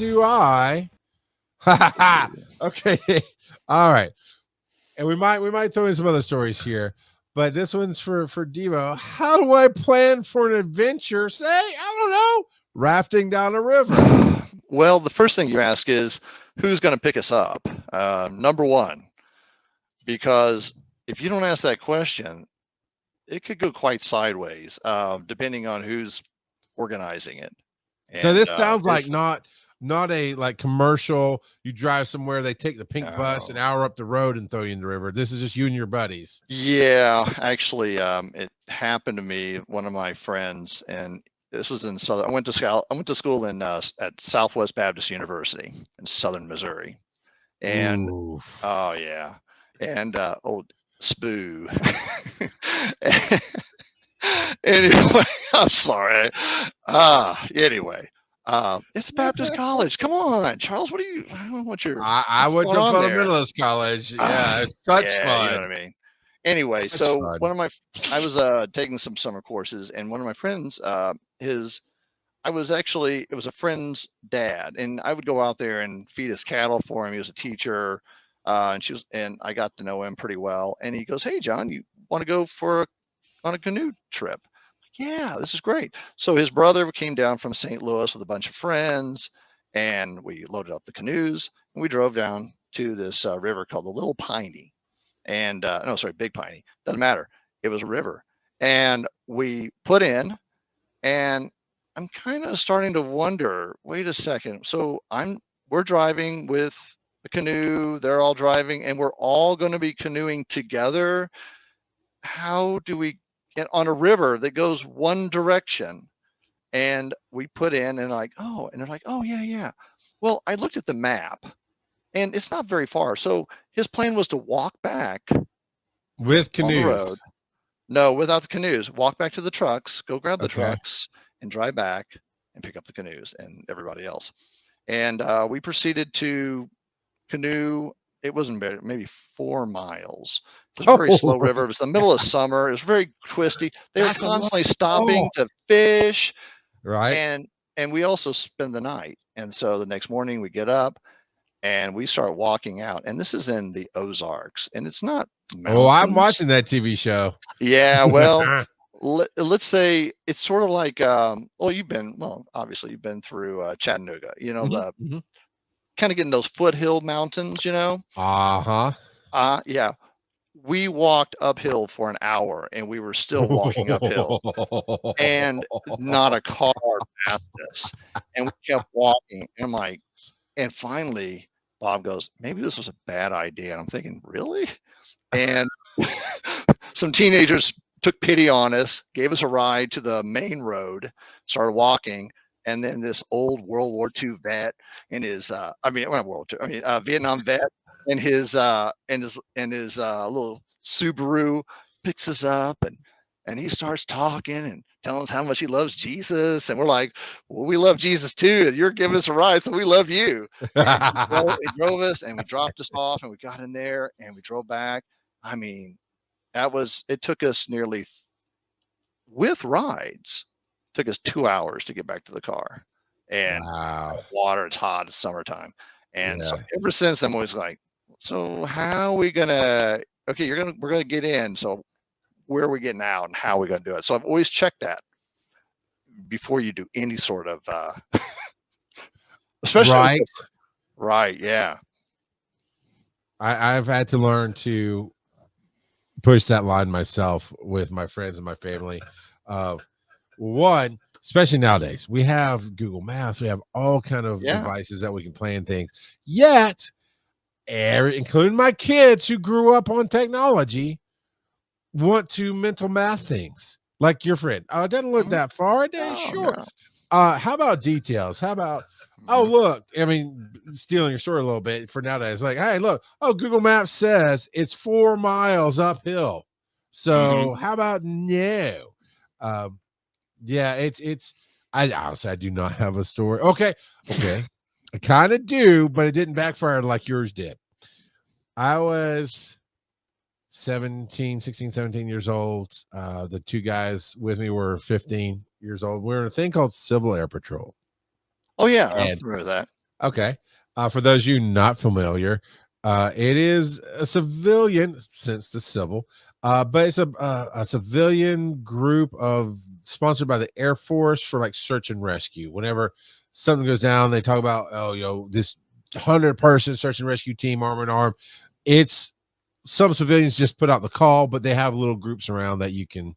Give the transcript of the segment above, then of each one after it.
do I. Okay. All right. And we might throw in some other stories here, but this one's for Devo. How do I plan for an adventure? Say, I don't know, rafting down a river. Well, the first thing you ask is who's going to pick us up? Number one, because if you don't ask that question, it could go quite sideways, depending on who's organizing it. So this sounds like not a like commercial. You drive somewhere, they take the pink bus an hour up the road and throw you in the river. This is just you and your buddies. Yeah, actually, it happened to me. One of my friends, and this was in Southern. I went to school in at Southwest Baptist University in Southern Missouri, and Ooh. oh yeah, and old Spoo. Anyway, I'm sorry. Anyway. It's Baptist College. Come on, Charles. What are you? I don't know what you're. I went to fundamentalist college. Yeah, it's such fun. You know what I mean. Anyway, Such so fun. I was taking some summer courses, and one of my friends, it was a friend's dad, and I would go out there and feed his cattle for him. He was a teacher, and I got to know him pretty well. And he goes, "Hey, John, you want to go on a canoe trip?" Yeah, this is great. So his brother came down from St. Louis with a bunch of friends, and we loaded up the canoes and we drove down to this river called the Little Piney. And no, sorry, Big Piney. Doesn't matter. It was a river. And we put in, and I'm kind of starting to wonder, wait a second. So we're driving with a canoe, they're all driving, and we're all going to be canoeing together. How do we get on a river that goes one direction? And we put in and they're like, oh yeah. Well, I looked at the map and it's not very far. So his plan was to walk back with canoes. On the road. No, without the canoes. Walk back to the trucks, go grab the trucks and drive back and pick up the canoes and everybody else. And we proceeded to canoe. It wasn't maybe 4 miles. It was a very slow river. It was the middle of summer. It was very twisty. They were constantly stopping to fish. Right. And we also spend the night. And so the next morning we get up and we start walking out. And this is in the Ozarks. And it's not mountains. Oh, I'm watching that TV show. Yeah, well, let's say it's sort of like, obviously you've been through Chattanooga. You know, kind of getting those foothill mountains, you know? Yeah. We walked uphill for an hour and we were still walking uphill and not a car passed us. And we kept walking. And I'm like, and finally Bob goes, maybe this was a bad idea. And I'm thinking, really? And some teenagers took pity on us, gave us a ride to the main road, started walking. And then this old World War II vet and his, Vietnam vet and his little Subaru picks us up and he starts talking and telling us how much he loves Jesus. And we're like, well, we love Jesus too. You're giving us a ride, so we love you. And he drove us and we dropped us off and we got in there and we drove back. I mean, it took us nearly, with rides, took us 2 hours to get back to the car. And water, it's hot, it's summertime. And so ever since I'm always like, so how are we gonna, we're gonna get in. So where are we getting out and how are we gonna do it? So I've always checked that before you do any sort of especially right. Yeah. I've had to learn to push that line myself with my friends and my family of one, especially nowadays, we have Google Maps, we have all kind of devices that we can plan things. Yet, including my kids who grew up on technology, want to mental math things like your friend. Oh, it doesn't look that far. Sure. No. How about details? How about, oh, look, I mean, stealing your story a little bit for nowadays. Like, hey, look, Google Maps says it's 4 miles uphill. So how about no? Yeah, I honestly, I do not have a story. Okay. I kind of do, but it didn't backfire like yours did. I was 16, 17 years old. The 2 guys with me were 15 years old. We were in a thing called Civil Air Patrol. Oh yeah, I remember that. Okay. For those of you not familiar, it is a civilian, since the civil, but it's a civilian group of sponsored by the Air Force for like search and rescue. Whenever something goes down, they talk about, this 100-person search and rescue team, arm in arm. It's some civilians just put out the call, but they have little groups around that you can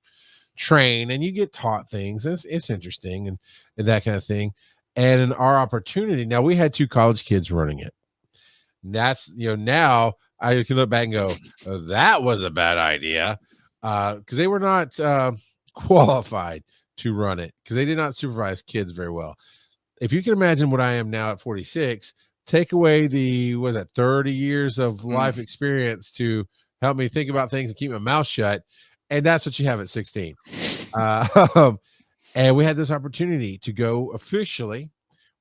train and you get taught things. It's interesting and that kind of thing. And in our opportunity, now we had 2 college kids running it. That's, now I can look back and go, oh, that was a bad idea, because they were not qualified to run it, because they did not supervise kids very well. If you can imagine what I am now at 46, take away the 30 years of life experience to help me think about things and keep my mouth shut, and that's what you have at 16. And we had this opportunity to go officially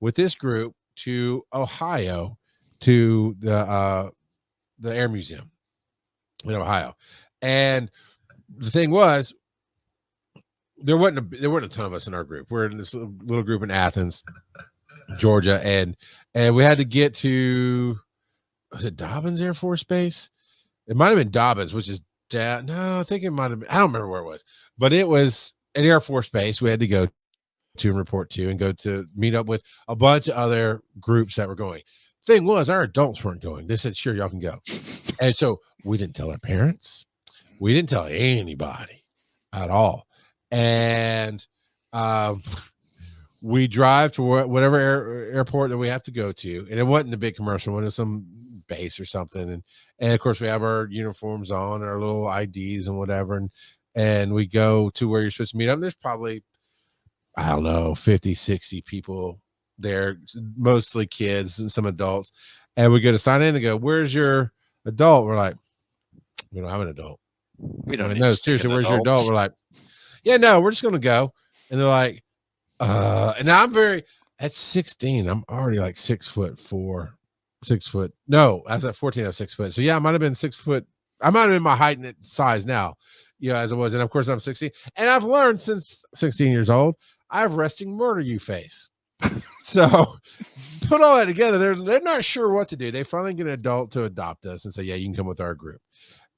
with this group to Ohio, to the Air Museum in Ohio. And the thing was, there wasn't a ton of us in our group. We're in this little group in Athens, Georgia, and we had to get to, was it Dobbins Air Force Base? It might have been Dobbins, which is no, I think it might have been, I don't remember where it was, but it was an Air Force base we had to go to and report to and go to meet up with a bunch of other groups that were going. Thing was, our adults weren't going. They said, sure, y'all can go. And so we didn't tell our parents. We didn't tell anybody at all. And we drive to whatever airport that we have to go to. And it wasn't a big commercial one. It was some base or something. And of course, we have our uniforms on, our little IDs and whatever. And we go to where you're supposed to meet up. There's probably, I don't know, 50, 60 people there, mostly kids and some adults. And we go to sign in and go, where's your adult? We're like, we don't have an adult. We don't know. Seriously, where's your adult? We're like, yeah, no, we're just going to go. And they're like, and I'm at 16, I'm already like 6'4", 6 foot. No, I was at 14, I was 6 foot. So yeah, I might've been 6 foot. I might've been my height and size now, as I was. And of course I'm 16, and I've learned since 16 years old, I have resting murder you face. So put all that together, they're not sure what to do. They finally get an adult to adopt us and say, yeah, you can come with our group.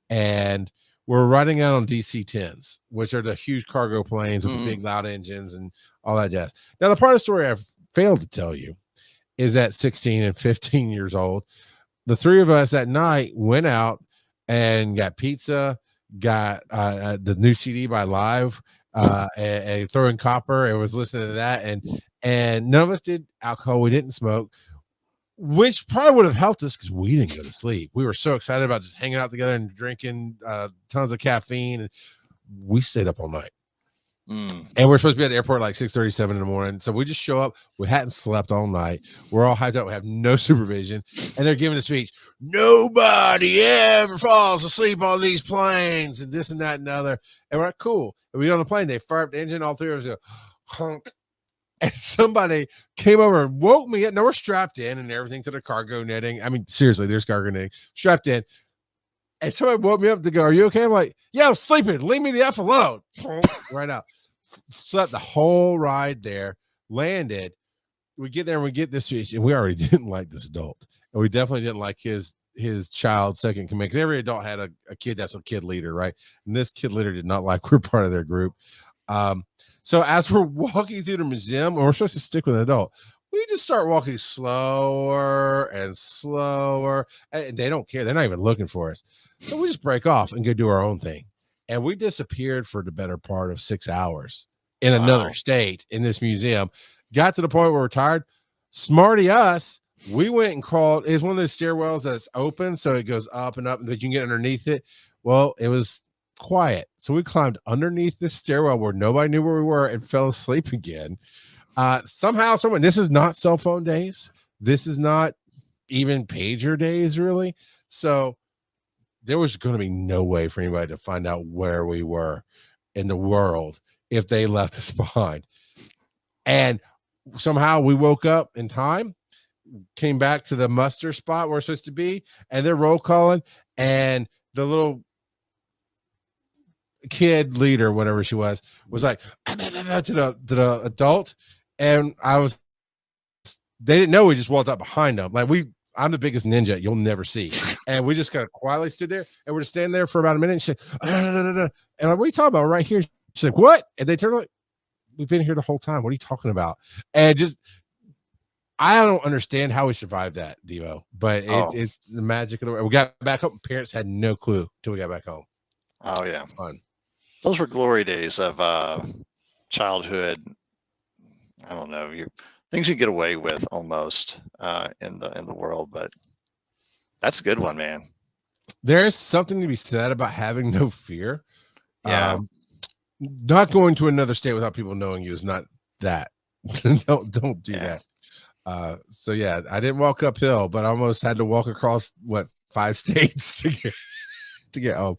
And we're riding out on DC-10s, which are the huge cargo planes with the big loud engines and all that jazz. Now, the part of the story I've failed to tell you is at 16 and 15 years old, the 3 of us that night went out and got pizza, got the new CD by Live, and Throwing Copper, and was listening to that. And none of us did alcohol. We didn't smoke, which probably would have helped us because we didn't go to sleep. We were so excited about just hanging out together and drinking tons of caffeine. And we stayed up all night. And we're supposed to be at the airport like 6:37 in the morning. So we just show up. We hadn't slept all night. We're all hyped up. We have no supervision. And they're giving a speech. Nobody ever falls asleep on these planes and this and that and the other. And we're like, cool. And we get on the plane. They fire up the engine. All 3 of us go, honk. And somebody came over and woke me up. No, we're strapped in and everything to the cargo netting. I mean, seriously, there's cargo netting. Strapped in. And somebody woke me up to go, are you okay? I'm like, yeah, I'm sleeping. Leave me the F alone. Right out. Slept the whole ride there. Landed. We get there and we get this speech. And we already didn't like this adult. And we definitely didn't like his child second command. Because every adult had a kid that's a kid leader, right? And this kid leader did not like we're part of their group. So as we're walking through the museum, and we're supposed to stick with an adult, we just start walking slower and slower. And they don't care. They're not even looking for us. So we just break off and go do our own thing. And we disappeared for the better part of 6 hours in another state in this museum. Got to the point where we're tired. Smarty us. We went and crawled. It's one of those stairwells that's open, so it goes up and up, but you can get underneath it. Well, it was quiet. So we climbed underneath this stairwell where nobody knew where we were and fell asleep again. Somehow, this is not cell phone days. This is not even pager days, really. So there was going to be no way for anybody to find out where we were in the world if they left us behind. And somehow we woke up in time, came back to the muster spot where we're supposed to be, and they're roll calling, and the little kid leader, whatever she was like to the adult, and I was they didn't know we just walked up behind them. Like I'm the biggest ninja you'll never see. And we just kind of quietly stood there and we're just standing there for about a minute. And she said, and I'm like, what are you talking about? Right here. She's like, what? And they turned like, we've been here the whole time. What are you talking about? And just, I don't understand how we survived that, Devo, but it's the magic of the world. We got back up. Parents had no clue till we got back home. Oh yeah. Fun. Those were glory days of childhood. I don't know, things you get away with almost in the world, but that's a good one, man. There is something to be said about having no fear. Yeah. Not going to another state without people knowing you is not that. don't do that. So yeah, I didn't walk uphill, but I almost had to walk across 5 states to get home.